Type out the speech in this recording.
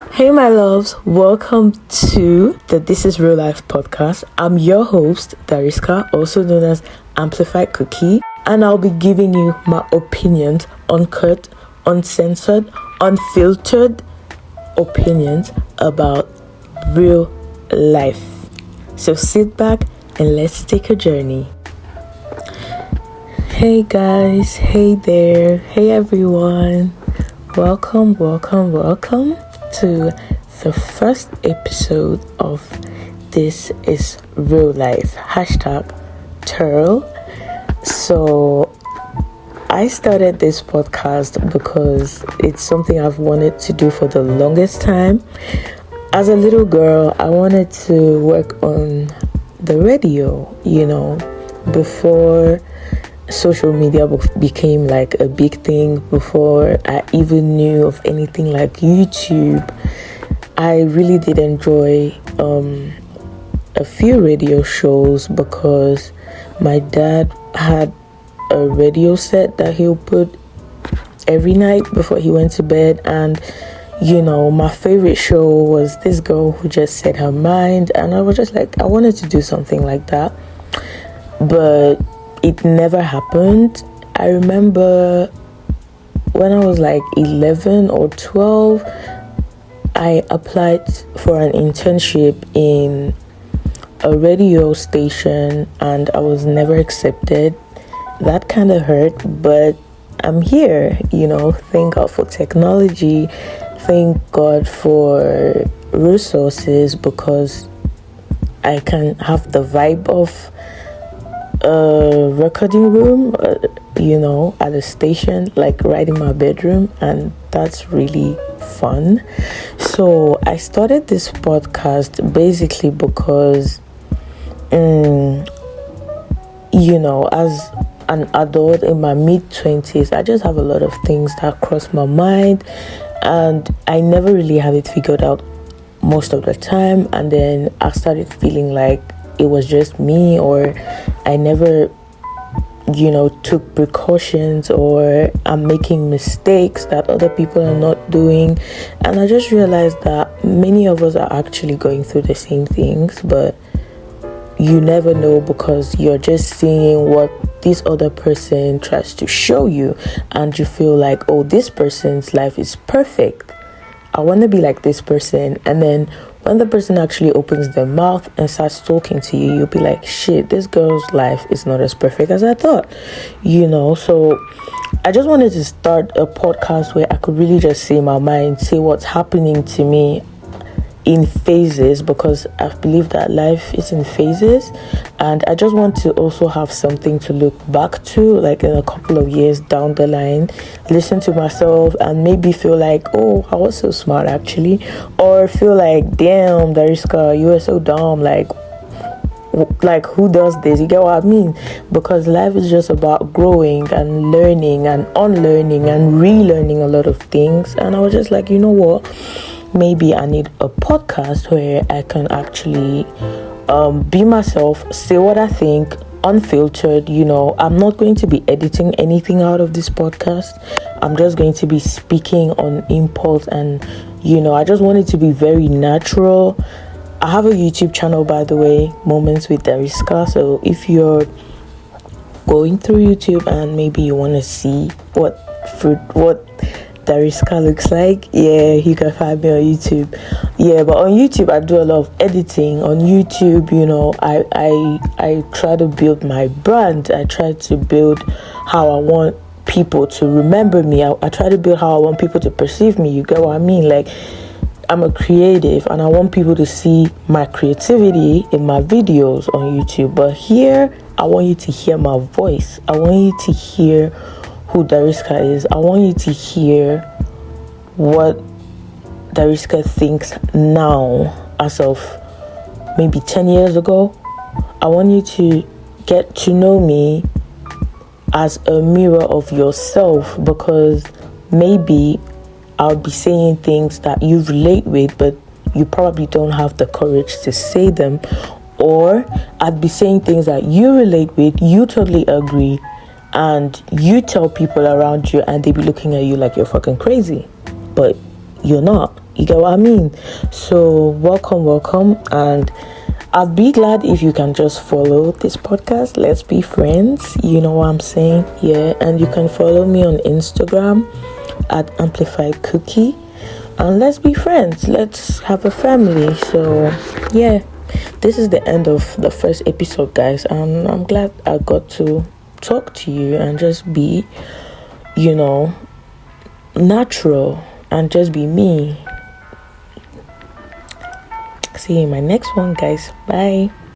Hey, my loves, welcome to the This Is Real Life podcast. I'm your host, Dariska, also known as Amplified Cookie, and I'll be giving you my opinions, uncut, uncensored, unfiltered opinions about real life. So sit back and let's take a journey. Hey guys, hey there, hey everyone. Welcome to the first episode of This Is Real Life. #Turl. So I started this podcast because it's something I've wanted to do for the longest time. As a little girl, I wanted to work on the radio, before social media became like a big thing, before I even knew of anything like YouTube. I really did enjoy a few radio shows because my dad had a radio set that he'll put every night before he went to bed, and my favorite show was this girl who just said her mind, and I was just like, I wanted to do something like that, but it never happened. I remember when I was like 11 or 12, I applied for an internship in a radio station and I was never accepted. That kind of hurt, but I'm here, thank God for technology, thank God for resources, because I can have the vibe of a recording room, at a station, like right in my bedroom, and that's really fun. So I started this podcast basically because, as an adult in my mid-20s, I just have a lot of things that cross my mind, and I never really have it figured out most of the time, and then I started feeling like it was just me, or I never took precautions, or I'm making mistakes that other people are not doing. And I just realized that many of us are actually going through the same things, but you never know, because you're just seeing what this other person tries to show you, and you feel like, oh, this person's life is perfect, I want to be like this person. And then when the person actually opens their mouth and starts talking to you, you'll be like, shit, this girl's life is not as perfect as I thought, So I just wanted to start a podcast where I could really just say my mind, say what's happening to me in phases, because I believe that life is in phases, and I just want to also have something to look back to, like in a couple of years down the line, listen to myself and maybe feel like, oh, I was so smart actually, or feel like, damn, Dariska, you were so dumb, like who does this? You get what I mean? Because life is just about growing and learning and unlearning and relearning a lot of things. And I was just like, you know what, maybe I need a podcast where I can actually be myself, say what I think, unfiltered. I'm not going to be editing anything out of this podcast. I'm just going to be speaking on impulse, and I just want it to be very natural. I have a YouTube channel, by the way, Moments with Dariska. So if you're going through YouTube and maybe you want to see what Dariska looks like, you can find me on YouTube. But on YouTube I do a lot of editing. On YouTube, I try to build my brand. I try to build how I want people to remember me. I try to build how I want people to perceive me. You get what I mean? Like, I'm a creative and I want people to see my creativity in my videos on YouTube. But here, I want you to hear my voice. I want you to hear who Dariska is. I want you to hear what Dariska thinks now as of maybe 10 years ago. I want you to get to know me as a mirror of yourself, because maybe I'll be saying things that you relate with, but you probably don't have the courage to say them. Or I'd be saying things that you relate with, you totally agree, and you tell people around you and they be looking at you like you're fucking crazy, but you're not. You get what I mean? So welcome, and I'll be glad if you can just follow this podcast. Let's be friends. You know what I'm saying? Yeah. And you can follow me on Instagram at Amplified Cookie. And let's be friends. Let's have a family. So yeah, this is the end of the first episode, guys. And I'm glad I got to talk to you and just be, natural and just be me. See you in my next one, guys. Bye.